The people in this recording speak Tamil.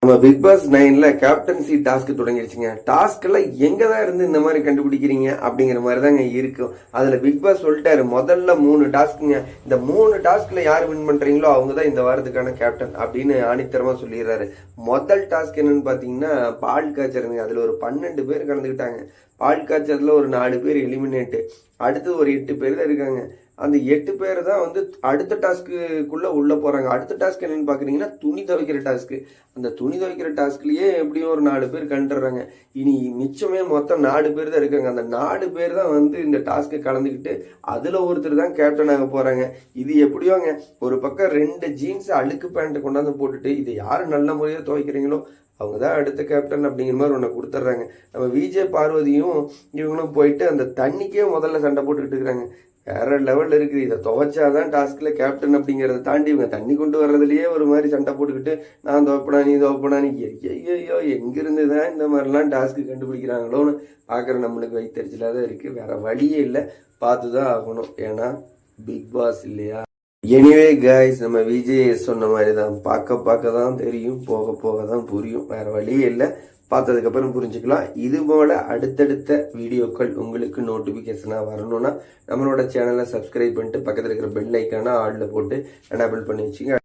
நம்ம பிக் பாஸ் 9ல கேப்டன்சி டாஸ்க் தொடங்கிருச்சுங்க. டாஸ்க் எல்லாம் எங்க தான் இருந்து இந்த மாதிரி கண்டுபிடிக்கிறீங்க அப்படிங்கிற மாதிரி தாங்க இருக்கும். அதுல பிக் பாஸ் சொல்லிட்டாரு, முதல்ல 3 டாஸ்க்குங்க. இந்த 3 டாஸ்க்ல யார் வின் பண்றீங்களோ அவங்க தான் இந்த வாரத்துக்கான கேப்டன் அப்படின்னு ஆணித்தரமா சொல்லிடுறாரு. முதல் டாஸ்க் என்னன்னு பாத்தீங்கன்னா பால் காய்ச்சறதுங்க. அதுல ஒரு 12 பேர் கலந்துக்கிட்டாங்க. பால் காய்ச்சறதுல ஒரு 4 பேர் எலிமினேட், அடுத்து ஒரு 8 பேர் தான் இருக்காங்க. அந்த 8 பேர் தான் அடுத்த டாஸ்க்குள்ள உள்ள போறாங்க. அடுத்த டாஸ்க் என்னன்னு பாக்குறீங்கன்னா துணி துவைக்கிற டாஸ்க். அந்த துணி துவைக்கிற டாஸ்க்லயே எப்படியும் ஒரு 4 பேர் கண்டுறாங்க. இனி மிச்சமே மொத்தம் 4 பேர் தான் இருக்காங்க. அந்த 4 பேர் தான் இந்த டாஸ்க்கு கலந்துக்கிட்டு அதுல ஒருத்தர் தான் கேப்டன் ஆக போறாங்க. இது எப்படியோங்க, ஒரு பக்கம் 2 ஜீன்ஸ் அழுக்கு பேண்ட் கொண்டாந்து போட்டுட்டு இதை யாரு நல்ல முறையா துவைக்கிறீங்களோ அவங்க தான் அடுத்த கேப்டன் அப்படிங்கிற மாதிரி ஒன்று கொடுத்துட்றாங்க. நம்ம விஜய் பார்வதியும் இவங்களும் போயிட்டு அந்த தண்ணிக்கே முதல்ல சண்டை போட்டுக்கிட்டு இருக்கிறாங்க. வேற லெவல்ல இருக்குது. இதை துவைச்சாதான் டாஸ்க்ல கேப்டன் அப்படிங்கிறத தாண்டி இவங்க தண்ணி கொண்டு வர்றதுலயே ஒரு மாதிரி சண்டை போட்டுக்கிட்டு நான் துவைப்படா நீ துவைப்படா நீ ஐயோ எங்கிருந்து தான் இந்த மாதிரிலாம் டாஸ்க்கு கண்டுபிடிக்கிறாங்களோன்னு பார்க்குற நம்மளுக்கு வைத்தறிச்சலாக தான் இருக்குது. வேற வழியே இல்லை, பார்த்து தான் ஆகணும். ஏன்னா பிக் பாஸ் இல்லையா. எனிவே கைஸ், நம்ம விஜய் சொன்ன மாதிரி தான், பார்க்க தான் தெரியும், போக போக தான் புரியும். வேற வழியே இல்லை, பார்த்ததுக்கப்புறம் புரிஞ்சுக்கலாம். இது போல அடுத்தடுத்த வீடியோக்கள் உங்களுக்கு நோட்டிஃபிகேஷனாக வரணும்னா நம்மளோட சேனலை சப்ஸ்கிரைப் பண்ணிட்டு பக்கத்தில் இருக்கிற பெல் ஐக்கான ஆளில் போட்டு எனேபிள் பண்ணி வச்சுங்க.